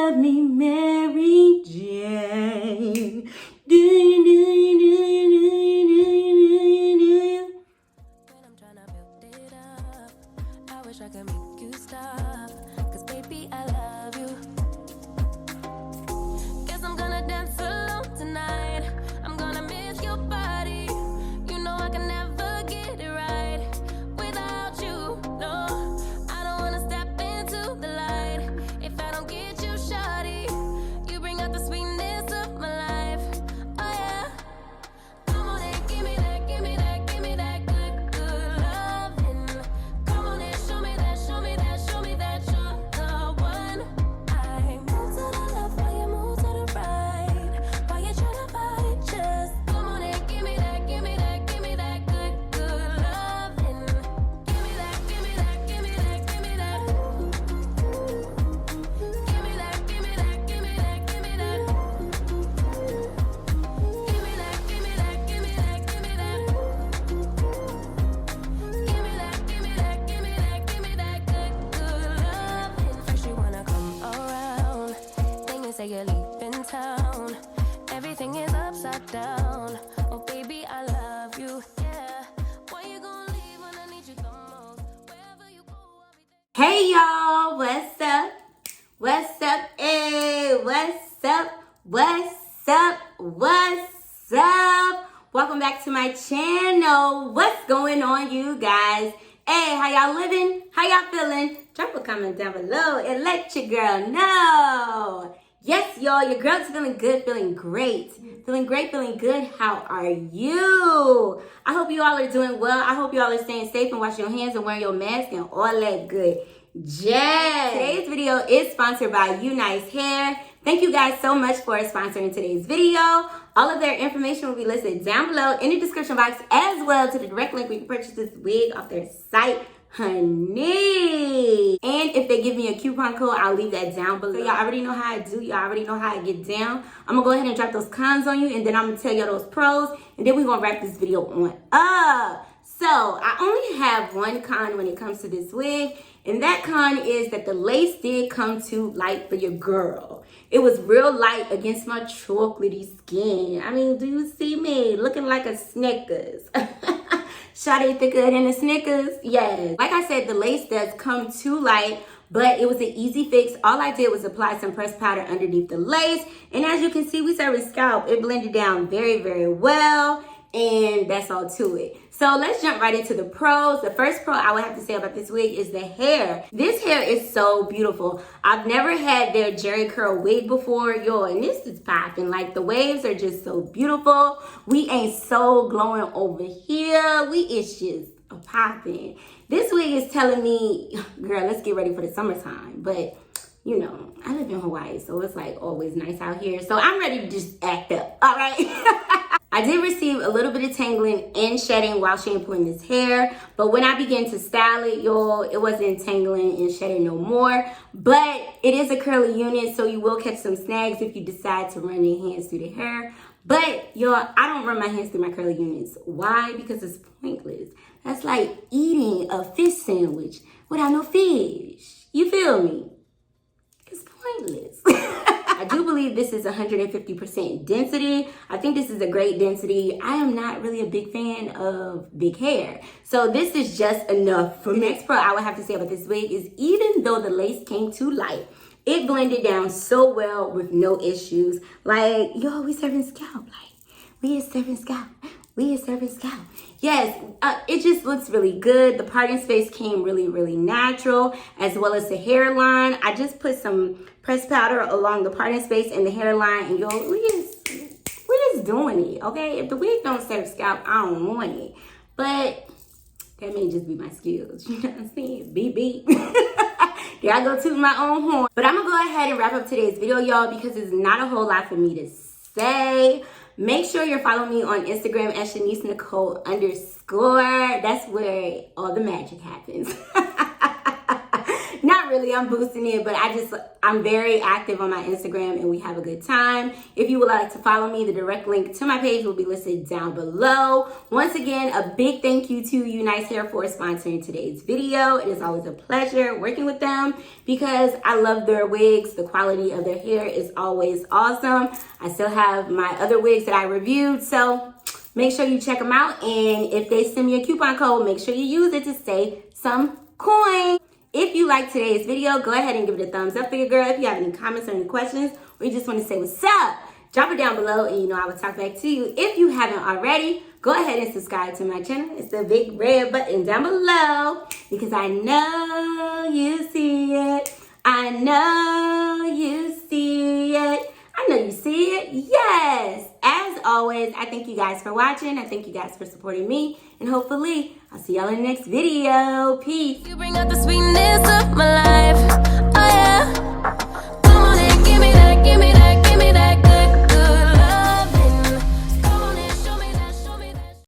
love me, Mary Jane? Do you, do you, do you, do you, do you, do you? When I'm trying to build it up, I wish I could make you stop. Cause baby, I love you. Guess I'm gonna dance alone tonight. I'm gonna miss your body. You know I can never get it right without you. No, I don't wanna step into the light if I don't get you, shawty. You bring out the sweetness of my life. Oh yeah. Come on and give me that, give me that, give me that good, good loving. Come on and show me that, show me that, show me that you're the one. I move to the left while you move to the right. While you tryna fight, just come on and give me that, give me that, give me that good, good loving. Give me that, give me that, give me that, give me that. Give me that, give me that, give me that, give me that. Give me that, give me that, give me that, give me that. Give me that, give me that, give me that, give me that good, good loving. First you wanna come around, then you say you're leaving town. Everything is upside down. Oh baby, I love you, yeah. Why you gonna leave when I need you the most? Wherever you go, I'll be there. Hey y'all, what's up? What's up? Hey, what's up? What's up? What's up? Welcome back to my channel. What's going on, you guys? Hey, how y'all living? How y'all feeling? Drop a comment down below and let your girl know. Yes, y'all, your girl's feeling good, feeling great. Feeling great, feeling good. How are you? I hope you all are doing well. I hope you all are staying safe and washing your hands and wearing your mask and all that good jazz. Today's video is sponsored by UNice Hair. Thank you guys so much for sponsoring today's video. All of their information will be listed down below in the description box, as well to the direct link where you can purchase this wig off their site, honey. And if they give me a coupon code, I'll leave that down below. So y'all already know how I do. Y'all already know how I get down. I'm gonna go ahead and drop those cons on you, and then I'm gonna tell y'all those pros, and then we're gonna wrap this video on up. So I only have one con when it comes to this wig, and that con is that the lace did come too light for your girl. It was real light against my chocolatey skin. I mean, do you see me looking like a Snickers? Shawty thicker than a Snickers? Yes. Like I said, the lace does come too light, but it was an easy fix. All I did was apply some pressed powder underneath the lace, and as you can see, we serving scalp. It blended down very, very well, and that's all to it. So let's jump right into the pros. The first pro I would have to say about this wig is the hair. This hair is so beautiful. I've never had their Jerry Curl wig before, yo, and this is popping. Like, the waves are just so beautiful. We ain't so glowing over here. We is just popping. This wig is telling me, girl, let's get ready for the summertime. But you know, I live in Hawaii, so it's like always nice out here. So I'm ready to just act up, all right? I did receive a little bit of tangling and shedding while shampooing this hair, but when I began to style it, y'all, it wasn't tangling and shedding no more. But it is a curly unit, so you will catch some snags if you decide to run your hands through the hair. But y'all, I don't run my hands through my curly units. Why? Because it's pointless. That's like eating a fish sandwich without no fish. You feel me? It's pointless. I do believe this is 150% density. I think this is a great density. I am not really a big fan of big hair, so this is just enough for me. The next pro I would have to say about this wig is, even though the lace came too light, it blended down so well with no issues. Like, yo, we serving scalp. Like, we is serving scalp. We is serving scalp. Yes, it just looks really good. The parting space came really, really natural, as well as the hairline. I just put some pressed powder along the parting space and the hairline, and yo, we just doing it, okay? If the wig don't serve scalp, I don't want it. But that may just be my skills, you know what I'm saying? Beep, beep. There I go to my own horn. But I'm gonna go ahead and wrap up today's video, y'all, because it's not a whole lot for me to say. Make sure you're following me on Instagram at Shanise Nicole _. That's where all the magic happens. Not really, I'm boosting it, but I'm very active on my Instagram and we have a good time. If you would like to follow me, the direct link to my page will be listed down below. Once again, a big thank you to UNice Hair for sponsoring today's video. It is always a pleasure working with them because I love their wigs. The quality of their hair is always awesome. I still have my other wigs that I reviewed, so make sure you check them out. And if they send me a coupon code, make sure you use it to save some coins. If you like today's video, go ahead and give it a thumbs up for your girl. If you have any comments or any questions, or you just want to say what's up, drop it down below and you know I will talk back to you. If you haven't already, go ahead and subscribe to my channel. It's the big red button down below because I know you see it. I know you see it. I know you see it. Yes. As always, I thank you guys for watching. I thank you guys for supporting me. And hopefully, I'll see y'all in the next video. Peace. You bring out the sweetness